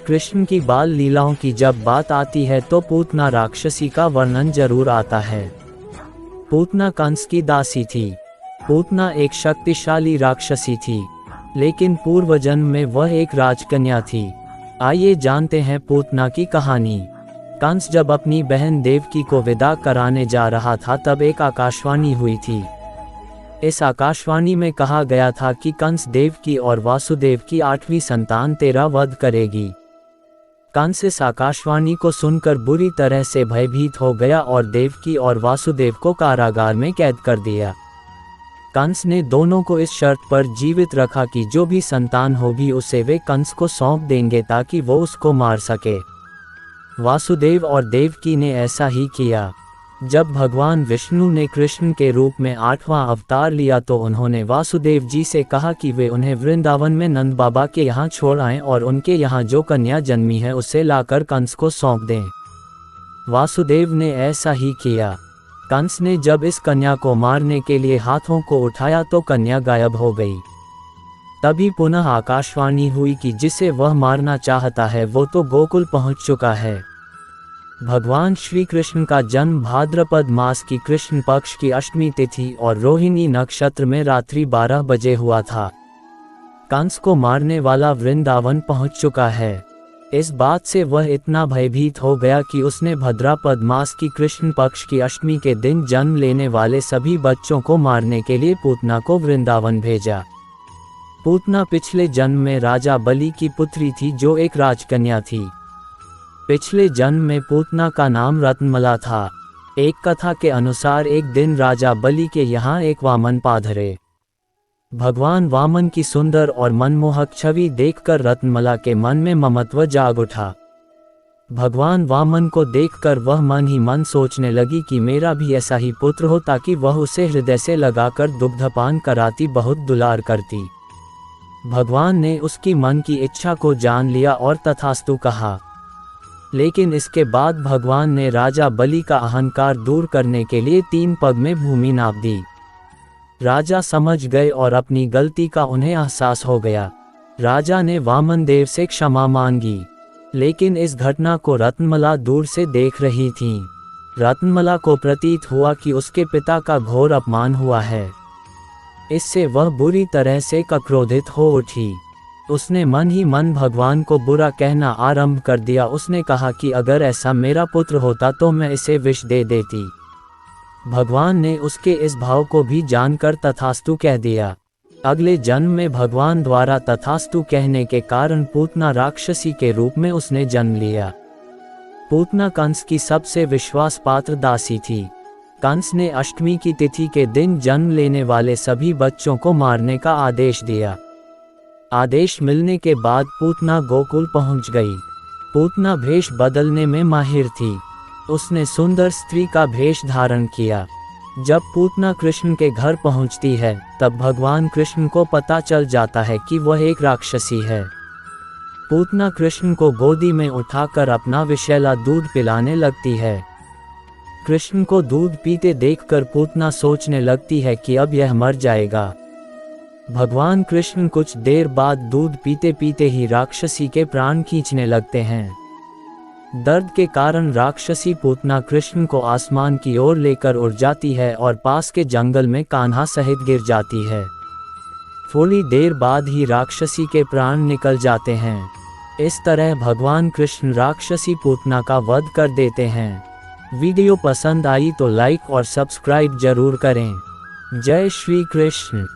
कृष्ण की बाल लीलाओं की जब बात आती है तो पूतना राक्षसी का वर्णन जरूर आता है। पूतना कंस की दासी थी। पूतना एक शक्तिशाली राक्षसी थी, लेकिन पूर्व जन्म में वह एक राजकन्या थी। आइए जानते हैं पूतना की कहानी। कंस जब अपनी बहन देवकी को विदा कराने जा रहा था तब एक आकाशवाणी हुई थी। इस आकाशवाणी में कहा गया था कि कंस देवकी और वासुदेव की 8वीं संतान तेरा वध करेगी। कंस इस आकाशवाणी को सुनकर बुरी तरह से भयभीत हो गया और देवकी और वासुदेव को कारागार में कैद कर दिया। कंस ने दोनों को इस शर्त पर जीवित रखा कि जो भी संतान होगी उसे वे कंस को सौंप देंगे ताकि वो उसको मार सके। वासुदेव और देवकी ने ऐसा ही किया। जब भगवान विष्णु ने कृष्ण के रूप में 8वां अवतार लिया तो उन्होंने वासुदेव जी से कहा कि वे उन्हें वृंदावन में नंद बाबा के यहाँ छोड़ आएं और उनके यहाँ जो कन्या जन्मी है उसे लाकर कंस को सौंप दें। वासुदेव ने ऐसा ही किया। कंस ने जब इस कन्या को मारने के लिए हाथों को उठाया तो कन्या गायब हो गई। तभी पुनः आकाशवाणी हुई कि जिसे वह मारना चाहता है वो तो गोकुल पहुंच चुका है। भगवान श्री कृष्ण का जन्म भाद्रपद मास की कृष्ण पक्ष की अष्टमी तिथि और रोहिणी नक्षत्र में रात्रि 12 बजे हुआ था। कंस को मारने वाला वृंदावन पहुंच चुका है। इस बात से वह इतना भयभीत हो गया कि उसने भाद्रपद मास की कृष्ण पक्ष की अष्टमी के दिन जन्म लेने वाले सभी बच्चों को मारने के लिए पूतना को वृंदावन भेजा। पूतना पिछले जन्म में राजा बलि की पुत्री थी जो एक राजकन्या थी। पिछले जन्म में पूतना का नाम रत्नमला था। एक कथा के अनुसार एक दिन राजा बलि के यहाँ एक वामन पाधरे। भगवान वामन की सुंदर और मनमोहक छवि देखकर रत्नमला के मन में ममत्व जाग उठा। भगवान वामन को देखकर वह मन ही मन सोचने लगी कि मेरा भी ऐसा ही पुत्र हो ताकि वह उसे हृदय से लगाकर दुग्धपान कराती बहुत दुलार करती। भगवान ने उसकी मन की इच्छा को जान लिया और तथास्तु कहा। लेकिन इसके बाद भगवान ने राजा बलि का अहंकार दूर करने के लिए 3 पग में भूमि नाप दी। राजा समझ गए और अपनी गलती का उन्हें एहसास हो गया। राजा ने वामन देव से क्षमा मांगी, लेकिन इस घटना को रत्नमला दूर से देख रही थीं। रत्नमला को प्रतीत हुआ कि उसके पिता का घोर अपमान हुआ है। इससे वह बुरी तरह से क्रोधित हो उठी। उसने मन ही मन भगवान को बुरा कहना आरंभ कर दिया। उसने कहा कि अगर ऐसा मेरा पुत्र होता तो मैं इसे विष दे देती। भगवान ने उसके इस भाव को भी जानकर तथास्तु कह दिया। अगले जन्म में भगवान द्वारा तथास्तु कहने के कारण पूतना राक्षसी के रूप में उसने जन्म लिया। पूतना कंस की सबसे विश्वास पात्र दासी थी। कंस ने अष्टमी की तिथि के दिन जन्म लेने वाले सभी बच्चों को मारने का आदेश दिया। आदेश मिलने के बाद पूतना गोकुल पहुंच गई। पूतना भेष बदलने में माहिर थी। उसने सुंदर स्त्री का भेष धारण किया। जब पूतना कृष्ण के घर पहुंचती है तब भगवान कृष्ण को पता चल जाता है कि वह एक राक्षसी है। पूतना कृष्ण को गोदी में उठाकर अपना विषैला दूध पिलाने लगती है। कृष्ण को दूध पीते देखकर पूतना सोचने लगती है कि अब यह मर जाएगा। भगवान कृष्ण कुछ देर बाद दूध पीते पीते ही राक्षसी के प्राण खींचने लगते हैं। दर्द के कारण राक्षसी पूतना कृष्ण को आसमान की ओर लेकर उड़ जाती है और पास के जंगल में कान्हा सहित गिर जाती है। थोड़ी देर बाद ही राक्षसी के प्राण निकल जाते हैं। इस तरह भगवान कृष्ण राक्षसी पूतना का वध कर देते हैं। वीडियो पसंद आई तो लाइक और सब्सक्राइब जरूर करें। जय श्री कृष्ण।